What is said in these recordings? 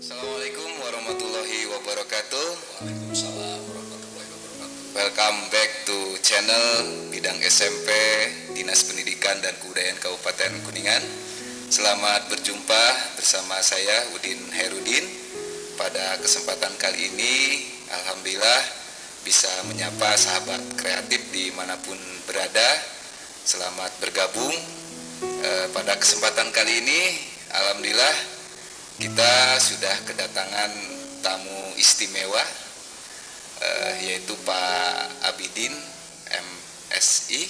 Assalamualaikum warahmatullahi wabarakatuh. Waalaikumsalam warahmatullahi wabarakatuh. Welcome back to channel Bidang SMP Dinas Pendidikan dan Kebudayaan Kabupaten Kuningan. Selamat berjumpa bersama saya Udin Herudin. Pada kesempatan kali ini alhamdulillah bisa menyapa sahabat kreatif dimanapun berada. Selamat bergabung. Pada kesempatan kali ini alhamdulillah kita sudah kedatangan tamu istimewa, yaitu Pak Abidin MSI.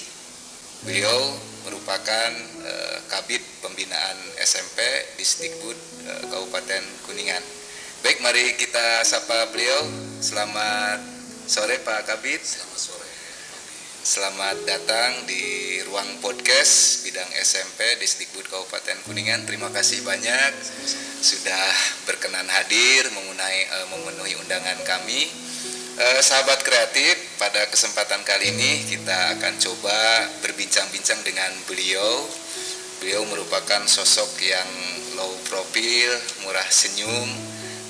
Beliau merupakan Kabid Pembinaan SMP Disdikbud Kabupaten Kuningan. Baik, mari kita sapa beliau. Selamat sore Pak Kabid. Selamat sore. Selamat datang di ruang podcast Bidang SMP Disdikbud Kabupaten Kuningan. Terima kasih banyak sudah berkenan hadir memenuhi undangan kami. Sahabat kreatif, pada kesempatan kali ini kita akan coba berbincang-bincang dengan beliau. Beliau merupakan sosok yang low profil, murah senyum,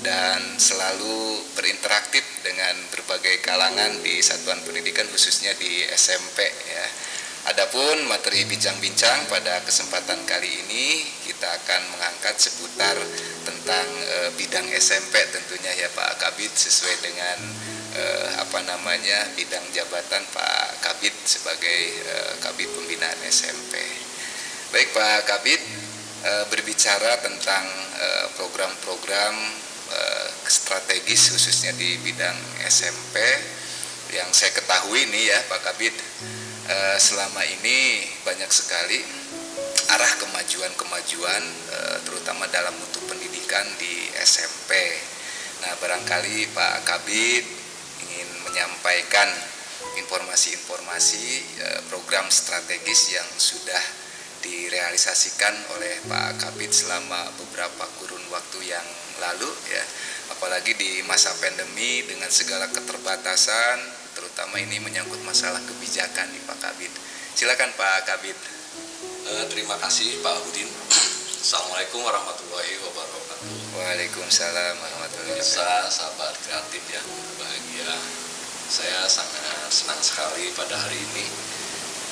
dan selalu berinteraktif dengan berbagai kalangan di satuan pendidikan, khususnya di SMP ya. Adapun materi bincang-bincang pada kesempatan kali ini kita akan mengangkat seputar tentang bidang SMP tentunya ya Pak Kabid, sesuai dengan bidang jabatan Pak Kabid sebagai Kabid Pembinaan SMP. Baik Pak Kabid, berbicara tentang program-program strategis khususnya di bidang SMP yang saya ketahui nih ya Pak Kabid, selama ini banyak sekali arah kemajuan-kemajuan terutama dalam mutu pendidikan di SMP. Nah, barangkali Pak Kabid ingin menyampaikan informasi-informasi program strategis yang sudah direalisasikan oleh Pak Kabid selama beberapa kurun waktu yang lalu ya, apalagi di masa pandemi dengan segala keterbatasan, terutama ini menyangkut masalah kebijakan di Pak Kabid. Silakan Pak Kabid. Terima kasih Pak Udin. Assalamualaikum warahmatullahi wabarakatuh. Waalaikumsalam warahmatullahi wabarakatuh. Pemirsa, sahabat kreatif yang berbahagia, saya sangat senang sekali pada hari ini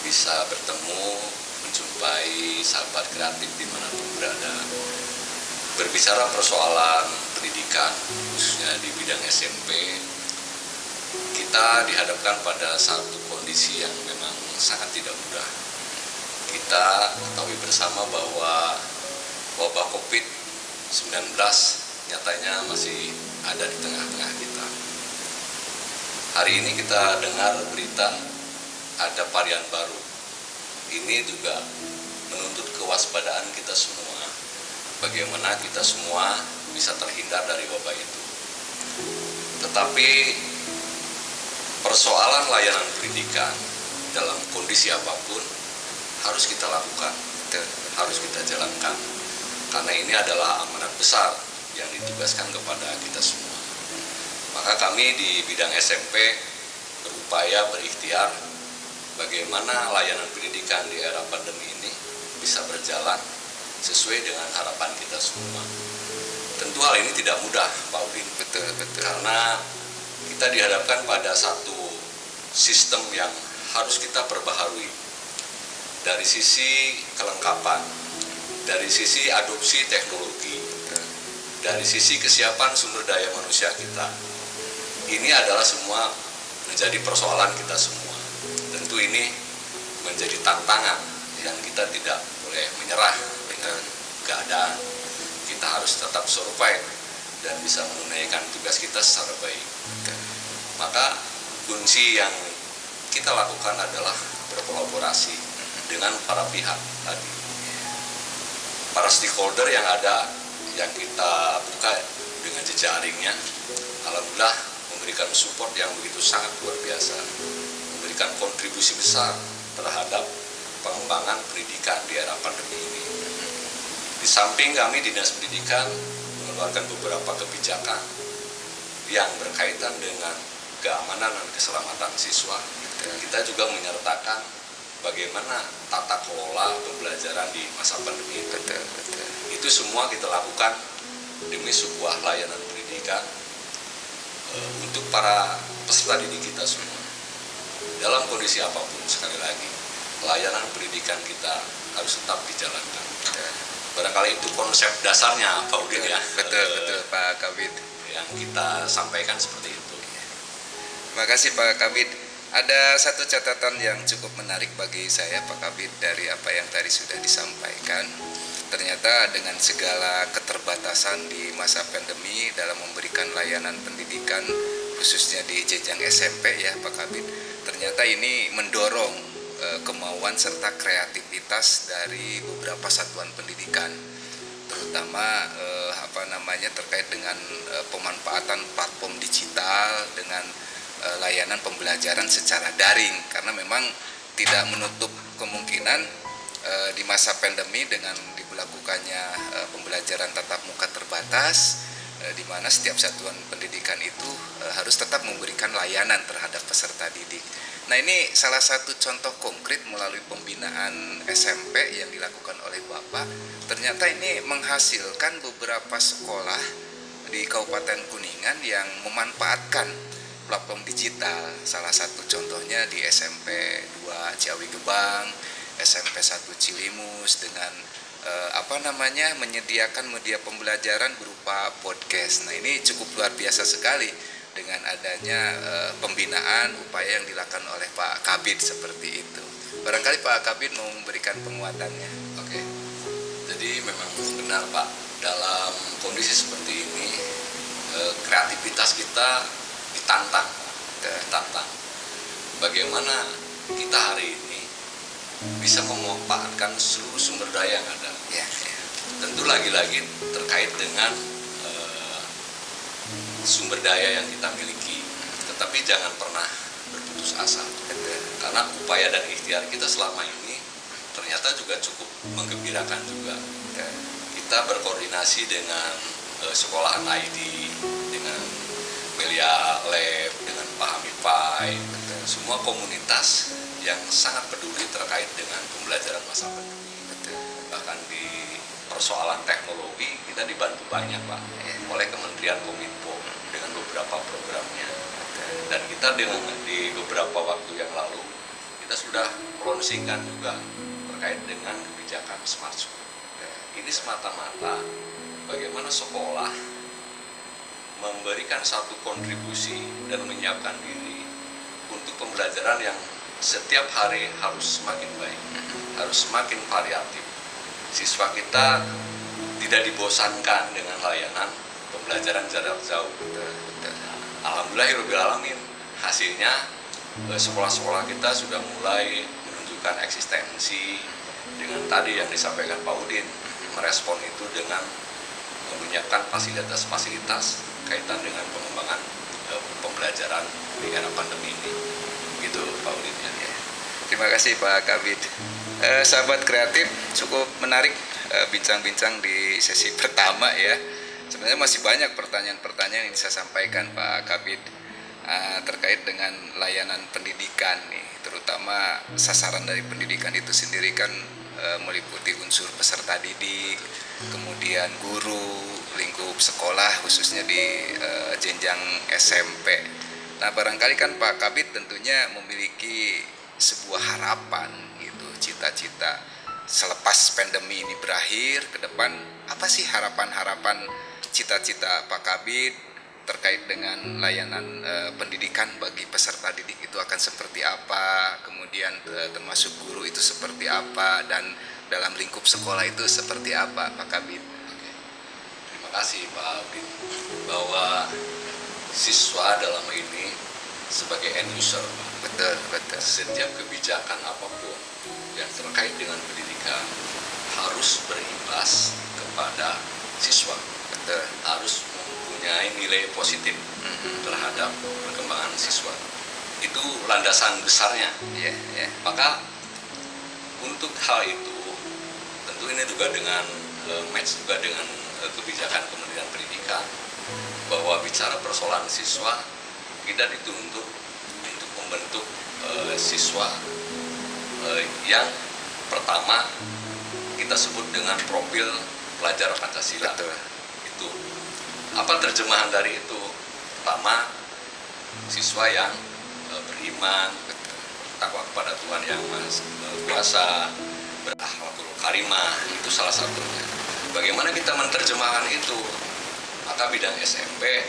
bisa bertemu, menjumpai sahabat kreatif dimanapun berada, berbicara persoalan pendidikan khususnya di bidang SMP. Kita dihadapkan pada satu kondisi yang memang sangat tidak mudah. Kita ketahui bersama bahwa wabah COVID-19 nyatanya masih ada di tengah-tengah kita. Hari ini kita dengar berita ada varian baru. Ini juga menuntut kewaspadaan kita semua, bagaimana kita semua bisa terhindar dari wabah itu. Tetapi persoalan layanan pendidikan dalam kondisi apapun harus kita lakukan, harus kita jalankan, karena ini adalah amanat besar yang ditugaskan kepada kita semua. Maka kami di bidang SMP berupaya berikhtiar bagaimana layanan pendidikan di era pandemi ini bisa berjalan sesuai dengan harapan kita semua. Tentu hal ini tidak mudah, Pak Udin. Betul. Karena kita dihadapkan pada satu sistem yang harus kita perbaharui. Dari sisi kelengkapan, dari sisi adopsi teknologi, dari sisi kesiapan sumber daya manusia kita. Ini adalah semua menjadi persoalan kita semua. Tentu ini menjadi tantangan yang kita tidak boleh menyerah dengan keadaan. Kita harus tetap survive dan bisa menunaikan tugas kita secara baik. Maka kunci yang kita lakukan adalah berkolaborasi dengan para pihak tadi, para stakeholder yang ada, yang kita buka dengan jejaringnya. Alhamdulillah memberikan support yang begitu sangat luar biasa, memberikan kontribusi besar terhadap pengembangan pendidikan di era pandemi ini. Di samping kami Dinas Pendidikan mengeluarkan beberapa kebijakan yang berkaitan dengan keamanan dan keselamatan siswa, kita juga menyertakan bagaimana tata kelola pembelajaran di masa pandemi itu. Itu semua kita lakukan demi sebuah layanan pendidikan untuk para peserta didik kita semua. Dalam kondisi apapun, sekali lagi, layanan pendidikan kita harus tetap dijalankan. Barangkali itu konsep dasarnya Pak Udin ya. Betul Pak Kabid. Yang kita sampaikan seperti itu. Terima kasih Pak Kabid. Ada satu catatan yang cukup menarik bagi saya Pak Kabid dari apa yang tadi sudah disampaikan. Ternyata dengan segala keterbatasan di masa pandemi dalam memberikan layanan pendidikan khususnya di jenjang SMP ya Pak Kabid, ternyata ini mendorong kemauan serta kreativitas dari beberapa satuan pendidikan, terutama terkait dengan pemanfaatan platform digital dengan layanan pembelajaran secara daring, karena memang tidak menutup kemungkinan di masa pandemi dengan diberlakukannya pembelajaran tatap muka terbatas, di mana setiap satuan pendidikan itu harus tetap memberikan layanan terhadap peserta didik. Nah, ini salah satu contoh konkret melalui pembinaan SMP yang dilakukan oleh Bapak. Ternyata ini menghasilkan beberapa sekolah di Kabupaten Kuningan yang memanfaatkan platform digital. Salah satu contohnya di SMP 2 Ciawi Gebang, SMP 1 Cilimus dengan menyediakan media pembelajaran berupa podcast. Nah, ini cukup luar biasa sekali dengan adanya pembinaan upaya yang dilakukan oleh Pak Kabid seperti itu. Barangkali Pak Kabid mau memberikan penguatannya. Oke. Jadi memang benar Pak, dalam kondisi seperti ini kreativitas kita ditantang. Bagaimana kita hari ini bisa memanfaatkan seluruh sumber daya yang ada. Ya. Tentu lagi-lagi terkait dengan sumber daya yang kita miliki, tetapi jangan pernah berputus asa. Karena upaya dan ikhtiar kita selama ini ternyata juga cukup menggembirakan juga. Kita berkoordinasi dengan sekolahan ID, dengan Melia Lab, dengan Pahamify, semua komunitas yang sangat peduli terkait dengan pembelajaran masa pandemi. Bahkan di persoalan teknologi kita dibantu banyak Pak oleh Kementerian Kominfo dengan beberapa programnya. Dan kita di beberapa waktu yang lalu kita sudah launchingkan juga terkait dengan kebijakan Smart School. Ini semata-mata bagaimana sekolah memberikan satu kontribusi dan menyiapkan diri untuk pembelajaran yang setiap hari harus semakin baik, harus semakin variatif. Siswa kita tidak dibosankan dengan layanan pembelajaran jarak jauh. Alhamdulillahirobbilalamin, hasilnya sekolah-sekolah kita sudah mulai menunjukkan eksistensi dengan tadi yang disampaikan Pak Udin, merespon itu dengan menyiapkan fasilitas-fasilitas kaitan dengan pengembangan pembelajaran di era pandemi ini. Gitu Pak Udin ya. Terima kasih Pak Kabid. Sahabat kreatif, cukup menarik bincang-bincang di sesi pertama ya. Sebenarnya masih banyak pertanyaan-pertanyaan yang saya sampaikan Pak Kabid terkait dengan layanan pendidikan nih, terutama sasaran dari pendidikan itu sendiri kan meliputi unsur peserta didik, kemudian guru, lingkup sekolah khususnya di jenjang SMP. Nah, barangkali kan Pak Kabid tentunya memiliki sebuah harapan gitu, cita-cita selepas pandemi ini berakhir ke depan, apa sih harapan-harapan cita-cita Pak Kabid terkait dengan layanan pendidikan bagi peserta didik itu akan seperti apa, kemudian termasuk guru itu seperti apa, dan dalam lingkup sekolah itu seperti apa Pak Kabid? Terima kasih Pak Abid, bahwa siswa dalam ini sebagai end user, Betul. setiap kebijakan apapun yang terkait dengan pendidikan harus berimbas kepada siswa. Betul. Harus mempunyai nilai positif terhadap perkembangan siswa. Itu landasan besarnya. Yeah. Maka untuk hal itu tentu ini juga dengan match juga dengan kebijakan Kementerian Pendidikan, bahwa bicara persoalan siswa kita dituntut untuk membentuk siswa yang pertama kita sebut dengan profil pelajar Pancasila. Betul. Itu Apa terjemahan dari itu? Pertama, siswa yang beriman, bertakwa kepada Tuhan Yang Maha Kuasa, berakhlakul karimah, itu salah satunya. Bagaimana kita menerjemahkan itu? Maka bidang SMP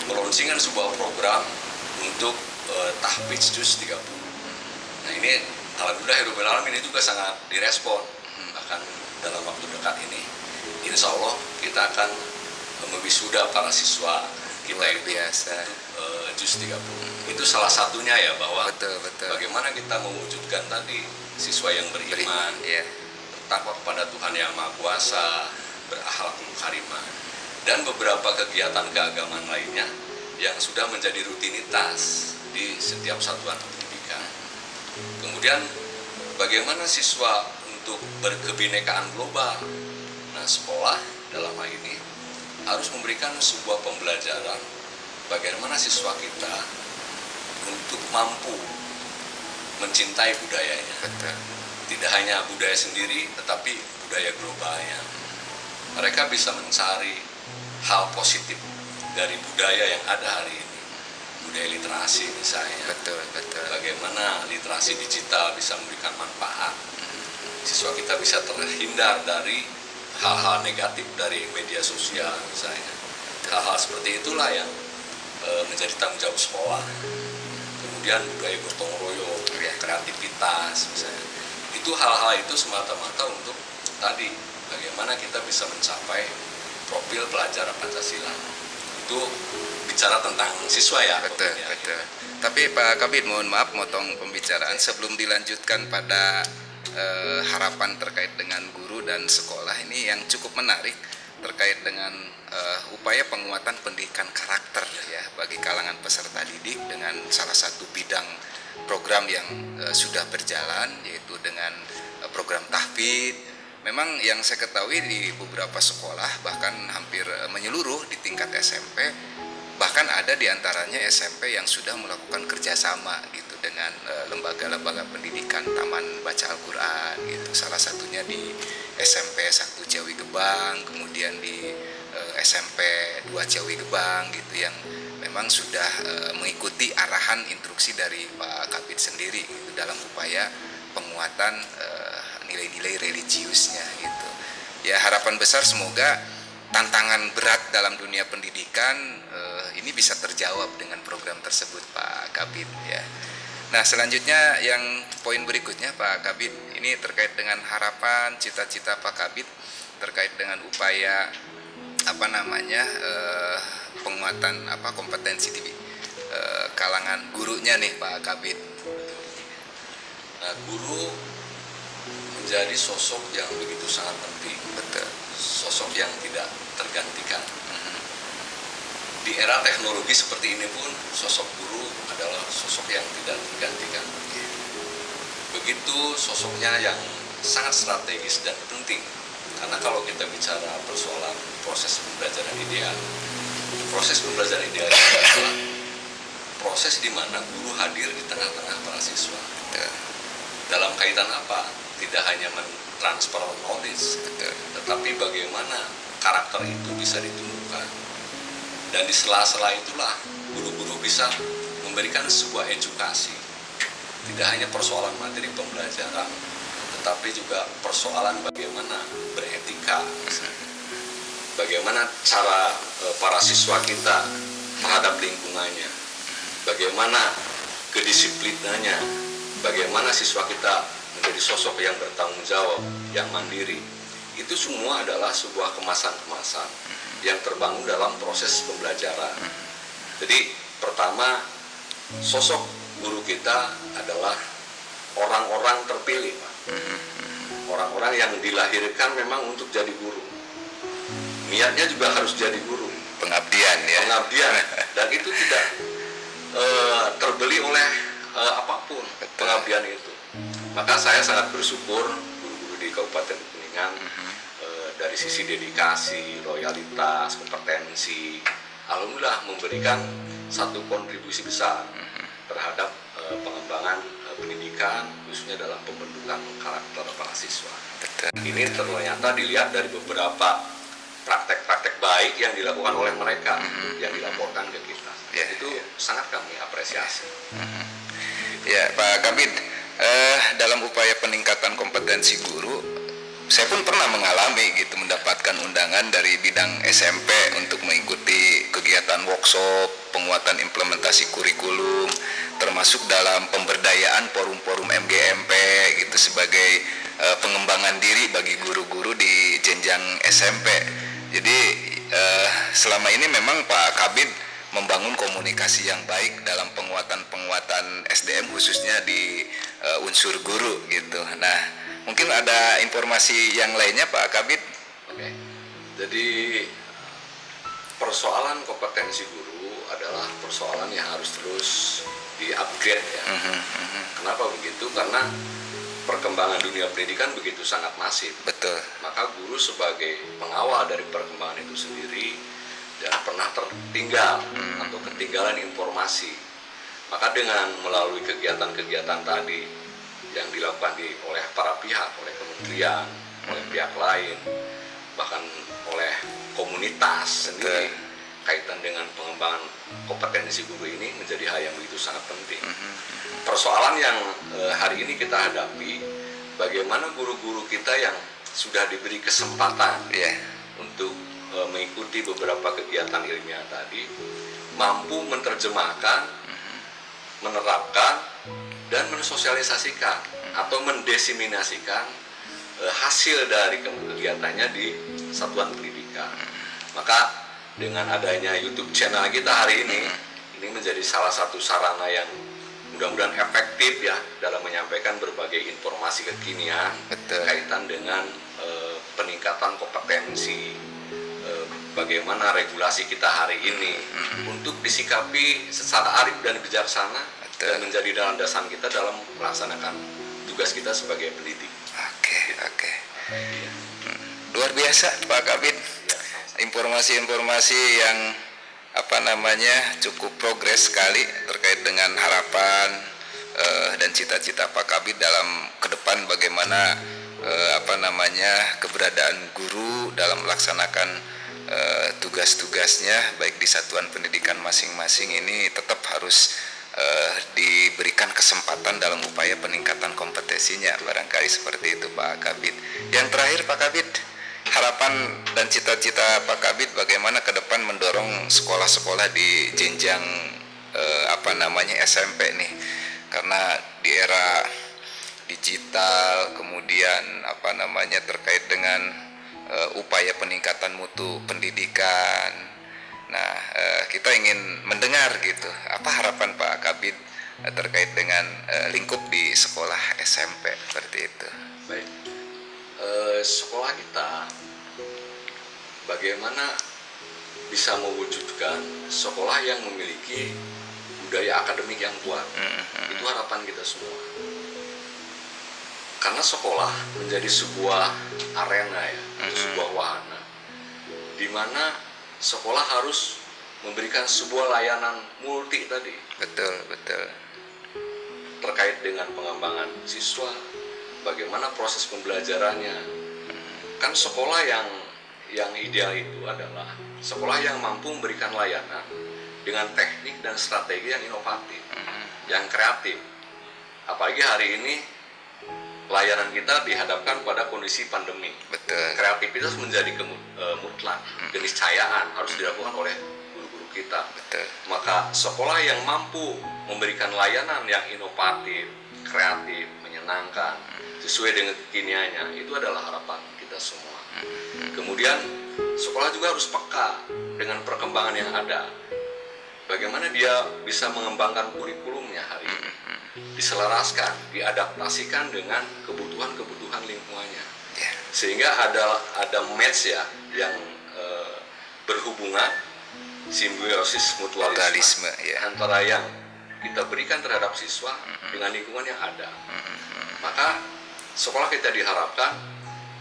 meluncurkan sebuah program untuk tahfidz juz 30. Nah ini alhamdulillah ini juga sangat direspon. Bahkan dalam waktu dekat ini insya Allah kita akan mewisuda para siswa kita luar itu biasa juz 30. Itu salah satunya ya, bahwa betul. bagaimana kita mewujudkan tadi siswa yang beriman, ya. bertakwa kepada Tuhan Yang Maha Kuasa, berakhlakul karimah, dan beberapa kegiatan keagamaan lainnya yang sudah menjadi rutinitas di setiap satuan pendidikan. Kemudian bagaimana siswa untuk berkebinekaan global? Nah, sekolah dalam hal ini harus memberikan sebuah pembelajaran bagaimana siswa kita untuk mampu mencintai budayanya. Betul. Tidak hanya budaya sendiri, tetapi budaya globalnya. Mereka bisa mencari hal positif dari budaya yang ada hari ini. Budaya literasi misalnya. Betul. Bagaimana literasi digital bisa memberikan manfaat. Siswa kita bisa terhindar dari hal-hal negatif dari media sosial misalnya. Hal-hal seperti itulah yang menjadi tanggung jawab sekolah. Kemudian budaya gotong royong, kreativitas misalnya. Itu hal-hal itu semata-mata untuk tadi bagaimana kita bisa mencapai profil pelajar Pancasila. Itu bicara tentang siswa ya. Betul. Tapi Pak Kabid, mohon maaf motong pembicaraan sebelum dilanjutkan pada harapan terkait dengan guru dan sekolah ini yang cukup menarik terkait dengan upaya penguatan pendidikan karakter ya bagi kalangan peserta didik dengan salah satu bidang program yang sudah berjalan, yaitu dengan program tahfidz. Memang yang saya ketahui di beberapa sekolah bahkan hampir menyeluruh di tingkat SMP, bahkan ada di antaranya SMP yang sudah melakukan kerjasama gitu dengan lembaga-lembaga pendidikan, Taman Baca Al-Quran gitu. Salah satunya di SMP 1 Ciawi Gebang, kemudian di SMP 2 Ciawi Gebang gitu, yang memang sudah mengikuti arahan instruksi dari Pak Kabid sendiri gitu, dalam upaya penguatan nilai-nilai religiusnya gitu. Ya harapan besar semoga tantangan berat dalam dunia pendidikan ini bisa terjawab dengan program tersebut Pak Kabid ya. Nah selanjutnya yang poin berikutnya Pak Kabid, ini terkait dengan harapan cita-cita Pak Kabid terkait dengan upaya penguatan kompetensi di kalangan gurunya nih Pak Kabid. Nah, guru menjadi sosok yang begitu sangat penting. Betul. Sosok yang tidak tergantikan. Di era teknologi seperti ini pun sosok guru adalah sosok yang tidak tergantikan. Begitu sosoknya yang sangat strategis dan penting. Karena kalau kita bicara persoalan proses pembelajaran ideal adalah proses di mana guru hadir di tengah-tengah para siswa. Dalam kaitan apa? Tidak hanya mentransfer knowledge, tetapi bagaimana karakter itu bisa ditumbuhkan. Dan di sela-sela itulah guru-guru bisa memberikan sebuah edukasi. Tidak hanya persoalan materi pembelajaran, tetapi juga persoalan bagaimana beretika. Bagaimana cara para siswa kita terhadap lingkungannya. Bagaimana kedisiplinannya. Bagaimana siswa kita menjadi sosok yang bertanggung jawab, yang mandiri. Itu semua adalah sebuah kemasan-kemasan yang terbangun dalam proses pembelajaran. Jadi pertama, sosok guru kita adalah orang-orang terpilih, Pak. Orang-orang yang dilahirkan memang untuk jadi guru. Niatnya juga harus jadi guru. Pengabdian ya. Pengabdian. Dan itu tidak terbeli oleh apapun. Pengabdian itu. Maka saya sangat bersyukur guru-guru di Kabupaten Kuningan dari sisi dedikasi, loyalitas, kompetensi, alhamdulillah memberikan satu kontribusi besar terhadap pengembangan pendidikan, khususnya dalam pembentukan karakter para siswa. Ini ternyata dilihat dari beberapa praktek-praktek baik yang dilakukan oleh mereka yang dilaporkan ke kita. Ya, Itu sangat kami apresiasi. Ya, Pak Kabid, dalam upaya peningkatan kompetensi guru, saya pun pernah mengalami gitu mendapatkan undangan dari bidang SMP untuk mengikuti kegiatan workshop, penguatan implementasi kurikulum, termasuk dalam pemberdayaan forum-forum MGMP gitu sebagai pengembangan diri bagi guru-guru di jenjang SMP. Jadi selama ini memang Pak Kabid membangun komunikasi yang baik dalam penguatan SDM khususnya di unsur guru gitu. Nah, mungkin ada informasi yang lainnya Pak Kabid? Oke. Jadi persoalan kompetensi guru adalah persoalan yang harus terus di-upgrade ya. Kenapa begitu? Karena perkembangan dunia pendidikan begitu sangat masif. Betul. Maka guru sebagai pengawal dari perkembangan itu sendiri jangan pernah tertinggal atau ketinggalan informasi. Maka dengan melalui kegiatan-kegiatan tadi yang dilakukan oleh para pihak, oleh kementerian, oleh pihak lain, bahkan oleh komunitas sendiri, kaitan dengan pengembangan kompetensi guru ini menjadi hal yang begitu sangat penting. Persoalan yang hari ini kita hadapi, bagaimana guru-guru kita yang sudah diberi kesempatan untuk mengikuti beberapa kegiatan ilmiah tadi, mampu menerjemahkan, menerapkan, dan mensosialisasikan atau mendesiminasikan hasil dari kegiatannya di satuan pendidikan. Maka dengan adanya YouTube channel kita hari ini menjadi salah satu sarana yang mudah-mudahan efektif ya dalam menyampaikan berbagai informasi kekinian kaitan dengan peningkatan kompetensi, bagaimana regulasi kita hari ini untuk disikapi secara arif dan bijaksana dan menjadi landasan kita dalam melaksanakan tugas kita sebagai pendidik. Oke. Luar biasa Pak Kabid. Informasi-informasi yang cukup progres sekali terkait dengan harapan dan cita-cita Pak Kabid dalam ke depan bagaimana keberadaan guru dalam melaksanakan tugas-tugasnya baik di satuan pendidikan masing-masing ini tetap harus diberikan kesempatan dalam upaya peningkatan kompetensinya, barangkali seperti itu Pak Kabid. Yang terakhir Pak Kabid, harapan dan cita-cita Pak Kabid bagaimana ke depan mendorong sekolah-sekolah di jenjang SMP nih, karena di era digital kemudian terkait dengan upaya peningkatan mutu pendidikan. Nah, kita ingin mendengar gitu, apa harapan Pak Kabid terkait dengan lingkup di sekolah SMP seperti itu. Baik, sekolah kita bagaimana bisa mewujudkan sekolah yang memiliki budaya akademik yang kuat. Itu harapan kita semua. Karena sekolah menjadi sebuah arena ya, sebuah wahana di mana sekolah harus memberikan sebuah layanan multi tadi. Betul. Terkait dengan pengembangan siswa, bagaimana proses pembelajarannya. Kan sekolah yang ideal itu adalah sekolah yang mampu memberikan layanan dengan teknik dan strategi yang inovatif, yang kreatif. Apalagi hari ini layanan kita dihadapkan pada kondisi pandemi. Betul. Kreativitas menjadi mutlak, keniscayaan harus dilakukan oleh guru-guru kita. Betul. Maka sekolah yang mampu memberikan layanan yang inovatif, kreatif, menyenangkan, sesuai dengan kekiniannya, itu adalah harapan kita semua. Kemudian sekolah juga harus peka dengan perkembangan yang ada. Bagaimana dia bisa mengembangkan kurikulumnya hari ini, diselaraskan, diadaptasikan dengan kebutuhan lingkungannya, sehingga ada match ya yang berhubungan, simbiosis mutualisme antara yang kita berikan terhadap siswa dengan lingkungan yang ada. Maka sekolah kita diharapkan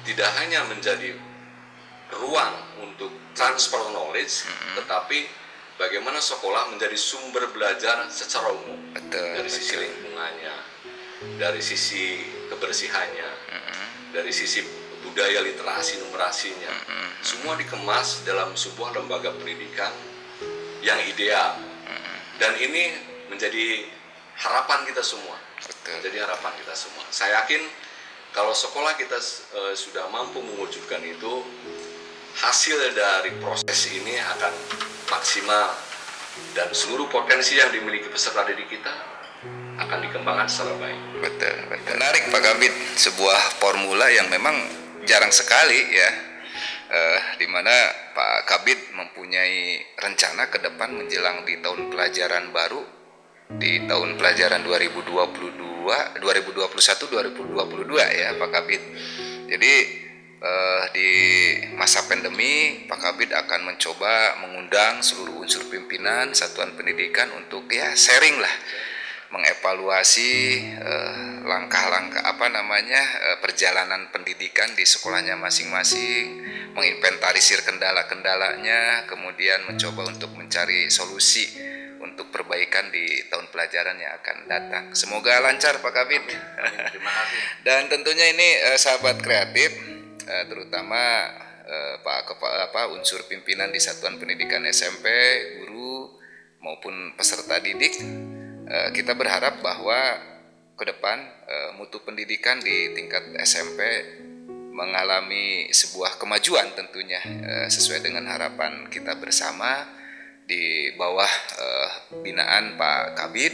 tidak hanya menjadi ruang untuk transfer knowledge, tetapi bagaimana sekolah menjadi sumber belajar secara umum. Dari sisi lingkungannya, dari sisi kebersihannya, dari sisi budaya literasi numerasinya, semua dikemas dalam sebuah lembaga pendidikan yang ideal. Dan ini menjadi harapan kita semua. Jadi harapan kita semua. Saya yakin kalau sekolah kita sudah mampu mewujudkan itu, hasil dari proses ini akan maksimal dan seluruh potensi yang dimiliki peserta didik kita akan dikembangkan secara baik. Betul. Menarik Pak Kabid, sebuah formula yang memang jarang sekali ya, di mana Pak Kabid mempunyai rencana ke depan menjelang di tahun pelajaran baru, di tahun pelajaran 2021-2022 ya Pak Kabid. Jadi di masa pandemi Pak Kabid akan mencoba mengundang seluruh unsur pimpinan satuan pendidikan untuk ya sharing lah, mengevaluasi langkah-langkah perjalanan pendidikan di sekolahnya masing-masing, menginventarisir kendala-kendalanya, kemudian mencoba untuk mencari solusi untuk perbaikan di tahun pelajaran yang akan datang. Semoga lancar Pak Kabid. Terima kasih. Dan tentunya ini sahabat kreatif, terutama unsur pimpinan di satuan pendidikan SMP, guru maupun peserta didik, kita berharap bahwa ke depan mutu pendidikan di tingkat SMP mengalami sebuah kemajuan tentunya, sesuai dengan harapan kita bersama di bawah binaan Pak Kabid.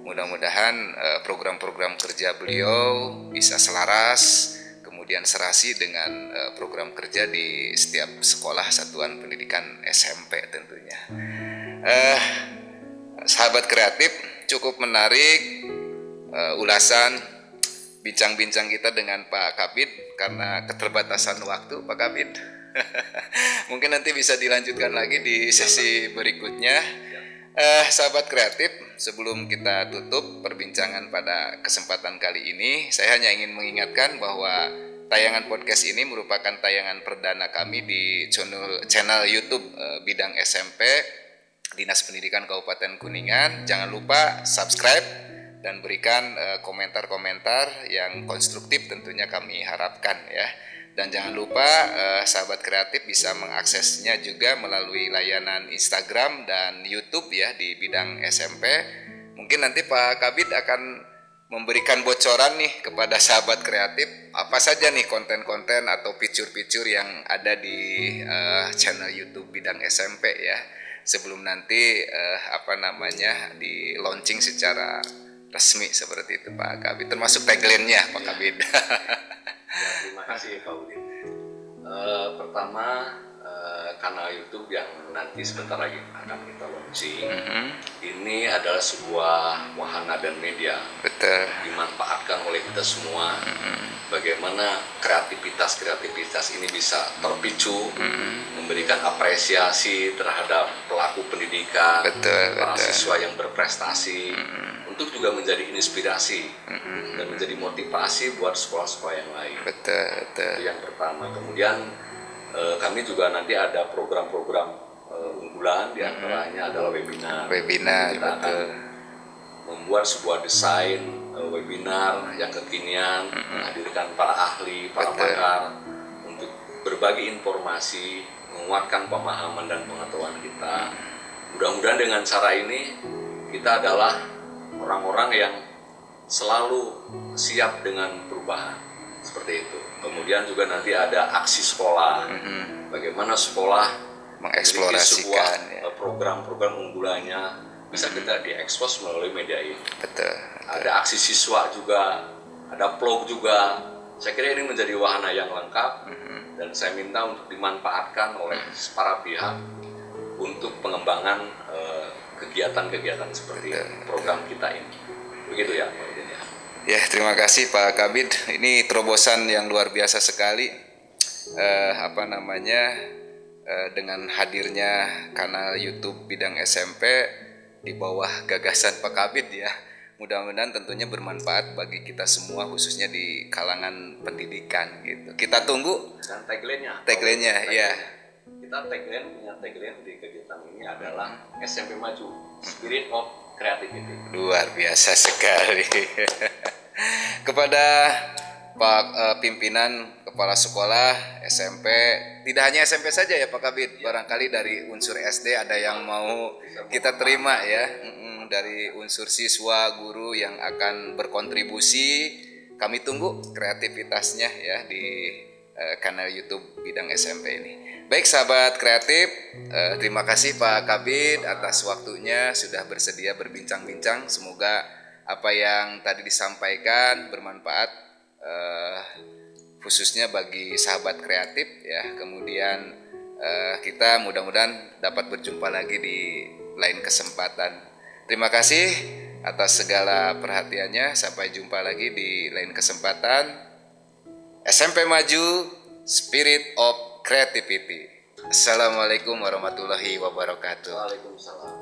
Mudah-mudahan program-program kerja beliau bisa selaras, kemudian serasi dengan program kerja di setiap sekolah satuan pendidikan SMP tentunya. Sahabat kreatif, cukup menarik ulasan bincang-bincang kita dengan Pak Kabid karena keterbatasan waktu Pak Kabid. Mungkin nanti bisa dilanjutkan lagi di sesi berikutnya. Sahabat kreatif, sebelum kita tutup perbincangan pada kesempatan kali ini, saya hanya ingin mengingatkan bahwa tayangan podcast ini merupakan tayangan perdana kami di channel YouTube bidang SMP Dinas Pendidikan Kabupaten Kuningan. Jangan lupa subscribe dan berikan komentar-komentar yang konstruktif, tentunya kami harapkan ya. Dan jangan lupa sahabat kreatif bisa mengaksesnya juga melalui layanan Instagram dan YouTube ya di bidang SMP. Mungkin nanti Pak Kabid akan memberikan bocoran nih kepada sahabat kreatif apa saja nih konten-konten atau fitur-fitur yang ada di channel YouTube bidang SMP ya. Sebelum nanti di launching secara resmi seperti itu Pak Kabid, termasuk tagline-nya Pak Kabid. Ya, terima kasih Pak Udin. Pertama, kanal YouTube yang nanti sebentar lagi akan kita launching, ini adalah sebuah wahana dan media. Betul. Dimanfaatkan oleh kita semua. Bagaimana kreativitas ini bisa terpicu, memberikan apresiasi terhadap pelaku pendidikan, para siswa yang berprestasi, untuk juga menjadi inspirasi dan menjadi motivasi buat sekolah-sekolah yang lain. Betul. Itu yang pertama. Kemudian kami juga nanti ada program-program unggulan, diantaranya adalah webinar. Kita akan membuat sebuah desain webinar yang kekinian, menghadirkan para ahli, para pakar untuk berbagi informasi, menguatkan pemahaman dan pengetahuan kita. Mudah-mudahan dengan cara ini kita adalah orang-orang yang selalu siap dengan perubahan, seperti itu. Kemudian juga nanti ada aksi sekolah, bagaimana sekolah mengeksplorasikan program-program unggulannya bisa kita diekspos melalui media ini. Betul. Ada aksi siswa juga, ada vlog juga. Saya kira ini menjadi wahana yang lengkap, dan saya minta untuk dimanfaatkan oleh para pihak untuk pengembangan kegiatan-kegiatan seperti program kita ini. Begitu ya Pak Udin ya. Ya, terima kasih Pak Kabid. Ini terobosan yang luar biasa sekali. Dengan hadirnya kanal YouTube bidang SMP di bawah gagasan Pak Kabid ya. Mudah-mudahan tentunya bermanfaat bagi kita semua, khususnya di kalangan pendidikan gitu. Kita tunggu. Dan tagline-nya ya. Kita punya tagline di kegiatan ini adalah SMP Maju, Spirit of Creativity. Luar biasa sekali. Kepada Pak pimpinan kepala sekolah SMP, tidak hanya SMP saja ya Pak Kabid, barangkali dari unsur SD ada yang mau kita terima ya, dari unsur siswa, guru yang akan berkontribusi. Kami tunggu kreativitasnya ya di kanal YouTube Bidang SMP ini. Baik sahabat kreatif, terima kasih Pak Kabid atas waktunya sudah bersedia berbincang-bincang. Semoga apa yang tadi disampaikan bermanfaat, khususnya bagi sahabat kreatif ya. Kemudian kita mudah-mudahan dapat berjumpa lagi di lain kesempatan. Terima kasih atas segala perhatiannya. Sampai jumpa lagi di lain kesempatan. SMP Maju, Spirit of Creativity. Assalamualaikum warahmatullahi wabarakatuh. Waalaikumsalam.